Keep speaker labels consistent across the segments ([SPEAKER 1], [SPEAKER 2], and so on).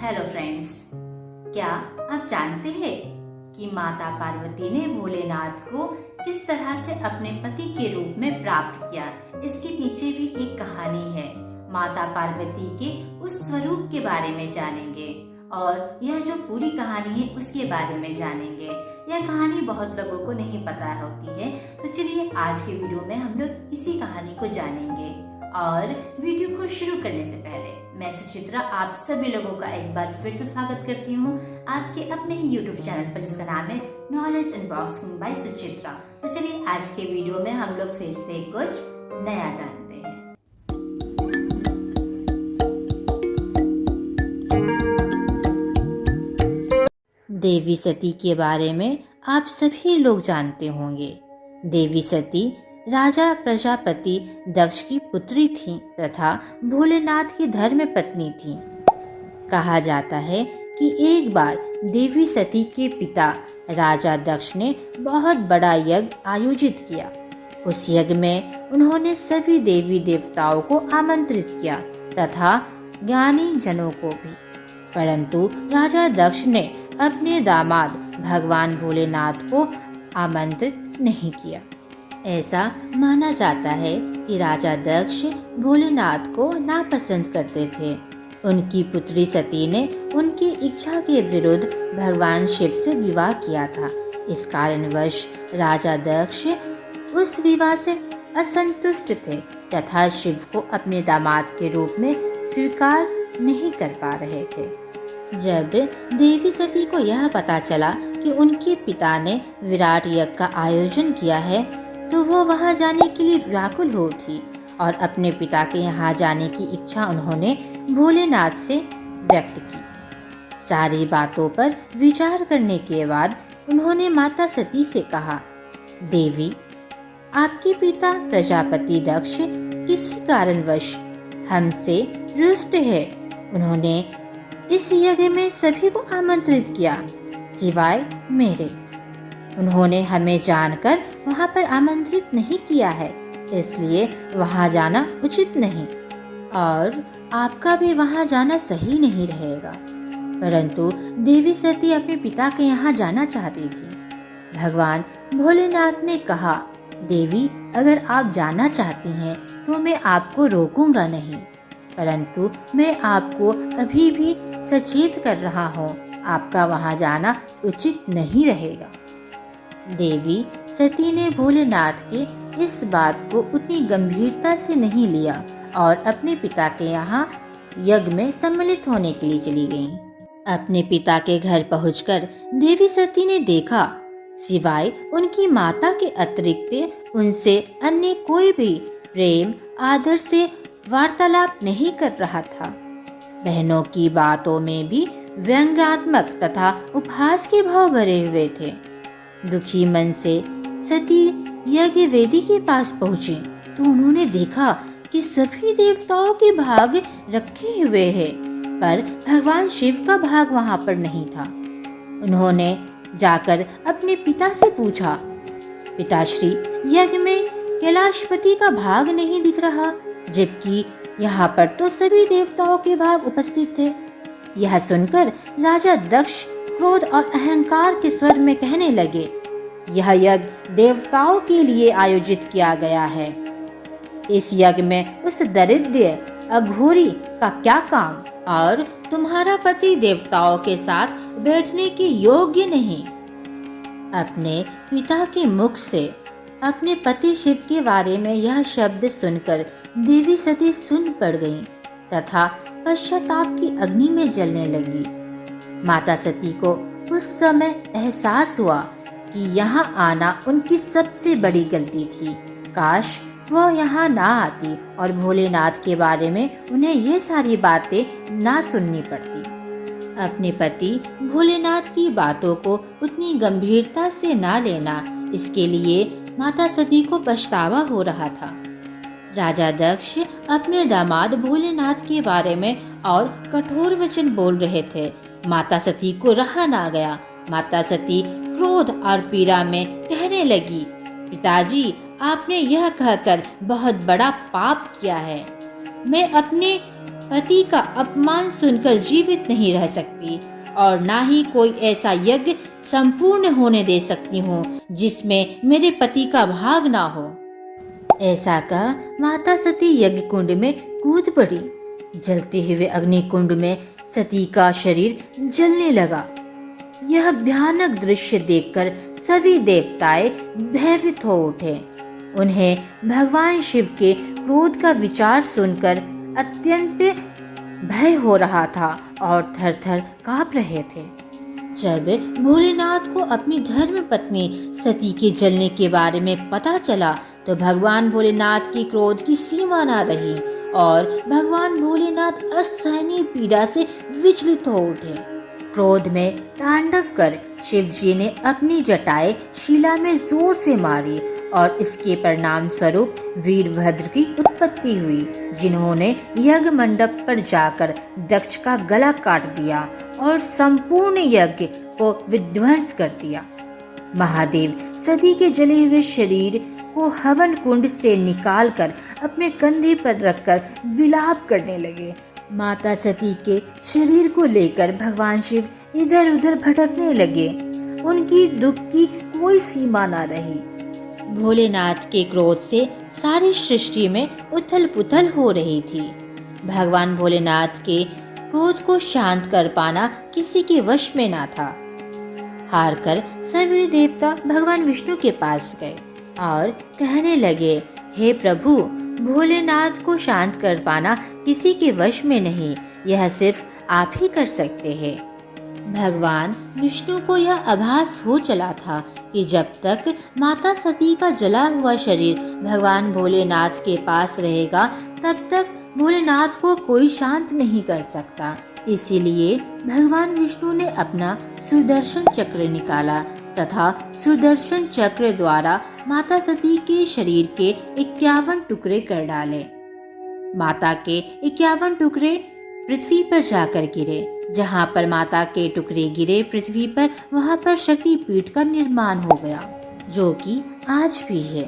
[SPEAKER 1] Hello friends, क्या आप जानते हैं कि माता पार्वती ने भोलेनाथ को किस तरह से अपने पति के रूप में प्राप्त किया? इसके पीछे भी एक कहानी है। माता पार्वती के उस स्वरूप के बारे में जानेंगे और यह जो पूरी कहानी है उसके बारे में जानेंगे। यह कहानी बहुत लोगों को नहीं पता होती है, तो चलिए आज के वीडियो में हम लोग इसी कहानी को जानेंगे। और वीडियो को शुरू करने से पहले मैं सुचित्रा आप सभी लोगों का एक बार फिर से स्वागत करती हूँ आपके अपने ही यूट्यूब चैनल पर, जिसका नाम है नॉलेज अनबॉक्सिंग बाय सुचित्रा। तो चलिए आज के वीडियो में हम लोग फिर से कुछ नया जानते हैं। देवी सती के बारे में आप सभी लोग जानते होंगे। देवी सती राजा प्रजापति दक्ष की पुत्री थी तथा भोलेनाथ की धर्म पत्नी थी। कहा जाता है कि एक बार देवी सती के पिता राजा दक्ष ने बहुत बड़ा यज्ञ आयोजित किया। उस यज्ञ में उन्होंने सभी देवी देवताओं को आमंत्रित किया तथा ज्ञानी जनों को भी, परंतु राजा दक्ष ने अपने दामाद भगवान भोलेनाथ को आमंत्रित नहीं किया। ऐसा माना जाता है कि राजा दक्ष भोलेनाथ को नापसंद करते थे। उनकी पुत्री सती ने उनकी इच्छा के विरुद्ध भगवान शिव से विवाह किया था। इस कारणवश राजा दक्ष उस विवाह से असंतुष्ट थे तथा शिव को अपने दामाद के रूप में स्वीकार नहीं कर पा रहे थे। जब देवी सती को यह पता चला कि उनके पिता ने विराट यज्ञ का आयोजन किया है, तो वो वहां जाने के लिए व्याकुल हो उठी और अपने पिता के यहाँ जाने की इच्छा उन्होंने भोलेनाथ से व्यक्त की। सारी बातों पर विचार करने के बाद उन्होंने माता सती से कहा, देवी, आपके पिता प्रजापति दक्ष किसी कारणवश हमसे रुष्ट है। उन्होंने इस यज्ञ में सभी को आमंत्रित किया सिवाय मेरे। उन्होंने हमें जानकर वहां पर आमंत्रित नहीं किया है, इसलिए वहां जाना उचित नहीं और आपका भी वहां जाना सही नहीं रहेगा। परंतु देवी सती अपने पिता के यहाँ जाना चाहती थी। भगवान भोलेनाथ ने कहा, देवी, अगर आप जाना चाहती हैं तो मैं आपको रोकूंगा नहीं, परंतु मैं आपको अभी भी सचेत कर रहा हूँ, आपका वहां जाना उचित नहीं रहेगा। देवी सती ने भोलेनाथ के इस बात को उतनी गंभीरता से नहीं लिया और अपने पिता के यहाँ यज्ञ में सम्मिलित होने के लिए चली गईं। अपने पिता के घर पहुंचकर देवी सती ने देखा, सिवाय उनकी माता के अतिरिक्त उनसे अन्य कोई भी प्रेम आदर से वार्तालाप नहीं कर रहा था। बहनों की बातों में भी व्यंग्यात्मक तथा उपहास के भाव भरे हुए थे। दुखी मन से सती यज्ञ वेदी के पास पहुंची तो उन्होंने देखा कि सभी देवताओं के भाग रखे हुए हैं, पर भगवान शिव का भाग वहां पर नहीं था। उन्होंने जाकर अपने पिता से पूछा, पिताश्री, यज्ञ में कैलाशपति का भाग नहीं दिख रहा, जबकि यहाँ पर तो सभी देवताओं के भाग उपस्थित थे। यह सुनकर राजा दक्ष क्रोध और अहंकार के स्वर में कहने लगे, यह यज्ञ देवताओं के लिए आयोजित किया गया है। इस यज्ञ में उस दरिद्र अघोरी का क्या काम, और तुम्हारा पति देवताओं के साथ बैठने के योग्य नहीं। अपने पिता के मुख से अपने पति शिव के बारे में यह शब्द सुनकर देवी सती सुन पड़ गईं तथा पश्चाताप की अग्नि में जलने लगी। माता सती को उस समय एहसास हुआ कि यहाँ आना उनकी सबसे बड़ी गलती थी। काश वह यहाँ ना आती और भोलेनाथ के बारे में उन्हें ये सारी बातें ना सुननी पड़ती। अपने पति भोलेनाथ की बातों को उतनी गंभीरता से ना लेना, इसके लिए माता सती को पछतावा हो रहा था। राजा दक्ष अपने दामाद भोलेनाथ के बारे में और कठोर वचन बोल रहे थे। माता सती को रहा ना गया। माता सती क्रोध और पीड़ा में कहने लगी, पिताजी, आपने यह कहकर बहुत बड़ा पाप किया है। मैं अपने पति का अपमान सुनकर जीवित नहीं रह सकती और ना ही कोई ऐसा यज्ञ संपूर्ण होने दे सकती हूँ जिसमें मेरे पति का भाग ना हो। ऐसा कह माता सती यज्ञ कुंड में कूद पड़ी। जलते हुए अग्नि कुंड में सती का शरीर जलने लगा। यह भयानक दृश्य देखकर सभी देवताएं भयभीत हो उठे। उन्हें भगवान शिव के क्रोध का विचार सुनकर अत्यंत भय हो रहा था और थर थर कांप रहे थे। जब भोलेनाथ को अपनी धर्म पत्नी सती के जलने के बारे में पता चला तो भगवान भोलेनाथ की क्रोध की सीमा न रही और भगवान भोलेनाथ असहनीय पीड़ा से विचलित हो उठे। क्रोध में तांडव कर शिव जी ने अपनी जटाएं शिला में जोर से मारी और इसके परिणाम स्वरूप वीरभद्र की उत्पत्ति हुई, जिन्होंने यज्ञ मंडप पर जाकर दक्ष का गला काट दिया और संपूर्ण यज्ञ को विध्वंस कर दिया। महादेव सती के जले हुए शरीर को हवन कुंड से निकालकर अपने कंधे पर रखकर विलाप करने लगे। माता सती के शरीर को लेकर भगवान शिव इधर उधर भटकने लगे। उनकी दुख की कोई सीमा न रही। भोलेनाथ के क्रोध से सारी सृष्टि में उथल पुथल हो रही थी। भगवान भोलेनाथ के क्रोध को शांत कर पाना किसी के वश में न था। हार कर सभी देवता भगवान विष्णु के पास गए और कहने लगे, हे प्रभु, भोलेनाथ को शांत कर पाना किसी के वश में नहीं, यह सिर्फ आप ही कर सकते हैं। भगवान विष्णु को यह आभास हो चला था कि जब तक माता सती का जला हुआ शरीर भगवान भोलेनाथ के पास रहेगा तब तक भोलेनाथ को कोई शांत नहीं कर सकता। इसीलिए भगवान विष्णु ने अपना सुदर्शन चक्र निकाला तथा सुदर्शन चक्र द्वारा माता सती के शरीर के 51 टुकड़े कर डाले। माता के 51 टुकड़े पृथ्वी पर जाकर गिरे। जहाँ पर माता के टुकड़े गिरे पृथ्वी पर, वहाँ पर शक्तिपीठ का निर्माण हो गया, जो कि आज भी है।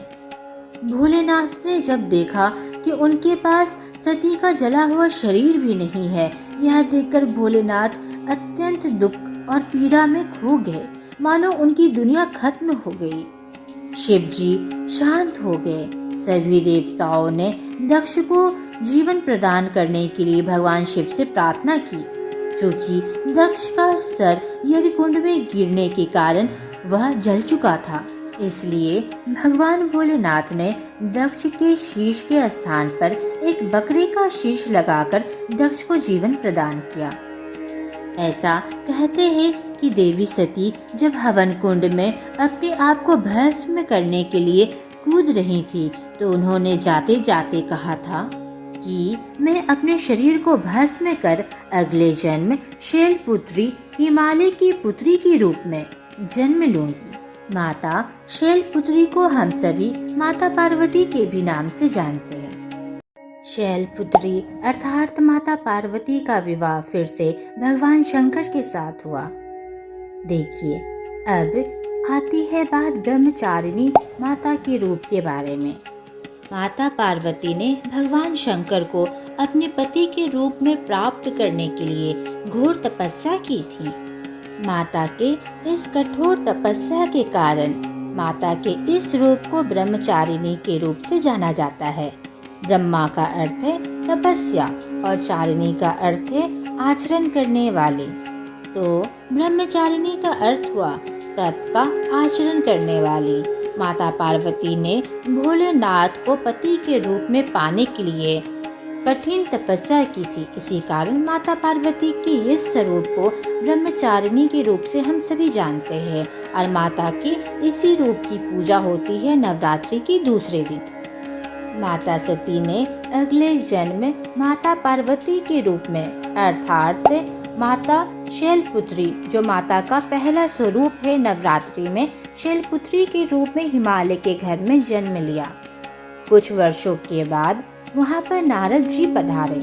[SPEAKER 1] भोलेनाथ ने जब देखा कि उनके पास सती का जला हुआ शरीर भी नहीं है, यह देखकर भोलेनाथ अत्यंत दुख और पीड़ा में खो गए, मानो उनकी दुनिया खत्म हो गई। शिव जी शांत हो गए। सभी देवताओं ने दक्ष को जीवन प्रदान करने के लिए भगवान शिव से प्रार्थना की, क्योंकि दक्ष का सर यज्ञ कुंड में गिरने के कारण वह जल चुका था। इसलिए भगवान भोलेनाथ ने दक्ष के शीश के स्थान पर एक बकरे का शीश लगाकर दक्ष को जीवन प्रदान किया। ऐसा कहते हैं कि देवी सती जब हवन कुंड में अपने आप को भस्म करने के लिए कूद रही थी तो उन्होंने जाते जाते कहा था कि मैं अपने शरीर को भस्म कर अगले जन्म शैलपुत्री हिमालय की पुत्री के रूप में जन्म लूंगी। माता शैलपुत्री को हम सभी माता पार्वती के भी नाम से जानते हैं। शैलपुत्री अर्थात माता पार्वती का विवाह फिर से भगवान शंकर के साथ हुआ। देखिए, अब आती है बात ब्रह्मचारिणी माता के रूप के बारे में। माता पार्वती ने भगवान शंकर को अपने पति के रूप में प्राप्त करने के लिए घोर तपस्या की थी। माता के इस कठोर तपस्या के कारण माता के इस रूप को ब्रह्मचारिणी के रूप से जाना जाता है। ब्रह्मा का अर्थ है तपस्या और चारिणी का अर्थ है आचरण करने वाली। तो ब्रह्मचारिणी का अर्थ हुआ तप का आचरण करने वाली। माता पार्वती ने भोलेनाथ को पति के रूप में पाने के लिए कठिन तपस्या की थी। इसी कारण माता पार्वती के इस स्वरूप को ब्रह्मचारिणी के रूप से हम सभी जानते हैं और माता के इसी रूप की पूजा होती है नवरात्रि के दूसरे दिन। माता सती ने अगले जन्म माता पार्वती के रूप में अर्थात माता शैलपुत्री, जो माता का पहला स्वरूप है, नवरात्रि में शैलपुत्री के रूप में हिमालय के घर में जन्म लिया। कुछ वर्षों के बाद वहाँ पर नारद जी पधारे।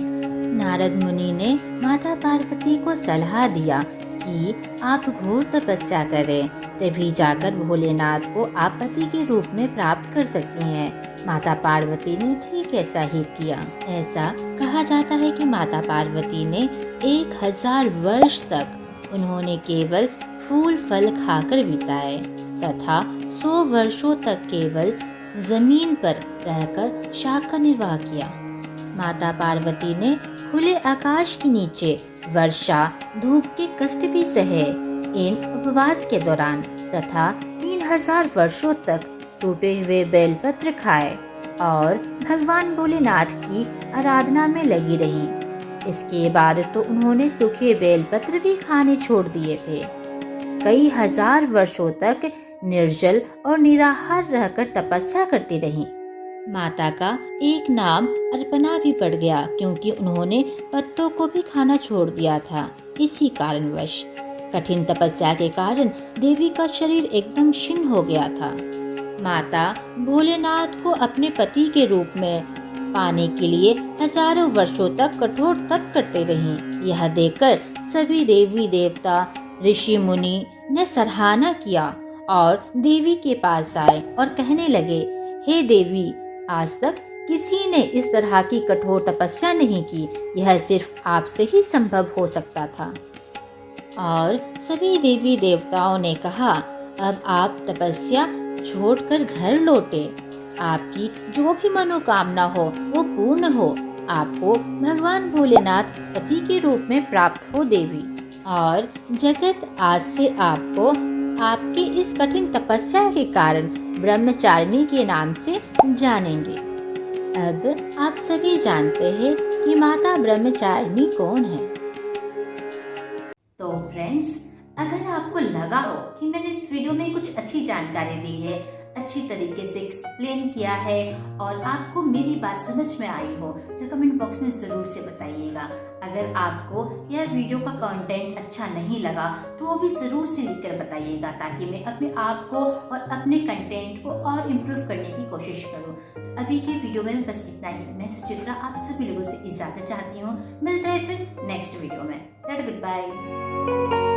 [SPEAKER 1] नारद मुनि ने माता पार्वती को सलाह दिया कि आप घोर तपस्या करें, तभी जाकर भोलेनाथ को आप पति के रूप में प्राप्त कर सकती हैं। माता पार्वती ने ठीक ऐसा ही किया। ऐसा कहा जाता है कि माता पार्वती ने 1000 वर्ष तक उन्होंने केवल फूल फल खाकर बिताए तथा 100 वर्षों तक केवल जमीन पर रहकर शाका निर्वाह किया। माता पार्वती ने खुले आकाश के नीचे वर्षा धूप के कष्ट भी सहे इन उपवास के दौरान तथा 3000 वर्षों तक टूटे हुए बेलपत्र खाए और भगवान भोलेनाथ की आराधना में लगी रहीं। इसके बाद तो उन्होंने सूखे बेलपत्र भी खाने छोड़ दिए थे। कई हजार वर्षों तक निर्जल और निराहार रहकर तपस्या करती रहीं। माता का एक नाम अर्पणा भी पड़ गया क्योंकि उन्होंने पत्तों को भी खाना छोड़ दिया था। इसी कारणवश कठिन तपस्या के कारण देवी का शरीर एकदम क्षीण हो गया था। माता भोलेनाथ को अपने पति के रूप में पाने के लिए हजारों वर्षों तक कठोर तप करते रहीं। यह देखकर सभी देवी देवता ऋषि मुनि ने सराहना किया और देवी के पास आए और कहने लगे, हे देवी, आज तक किसी ने इस तरह की कठोर तपस्या नहीं की। यह सिर्फ आपसे ही संभव हो सकता था। और सभी देवी देवताओं ने कहा, अब आप तपस्या छोड़कर घर लौटे। आपकी जो भी मनोकामना हो वो पूर्ण हो। आपको भगवान भोलेनाथ पति के रूप में प्राप्त हो देवी। और जगत आज से आपको आपकी इस कठिन तपस्या के कारण ब्रह्मचारिणी के नाम से जानेंगे। अब आप सभी जानते हैं कि माता ब्रह्मचारिणी कौन है। तो फ्रेंड्स, अगर आपको लगा हो कि मैंने इस वीडियो में कुछ अच्छी जानकारी दी है, अच्छी तरीके से एक्सप्लेन किया है और आपको मेरी बात समझ में आई हो, तो कमेंट बॉक्स में जरूर से बताइएगा। अगर आपको यह वीडियो का कंटेंट अच्छा नहीं लगा तो वो भी जरूर से लिखकर बताइएगा ताकि मैं अपने आप को और अपने कंटेंट को और इम्प्रूव करने की कोशिश करूँ। अभी के वीडियो में बस इतना ही। मैं सुचित्रा आप सभी लोगों से इजाजत चाहती हूँ। मिलते हैं फिर नेक्स्ट वीडियो में। Good bye.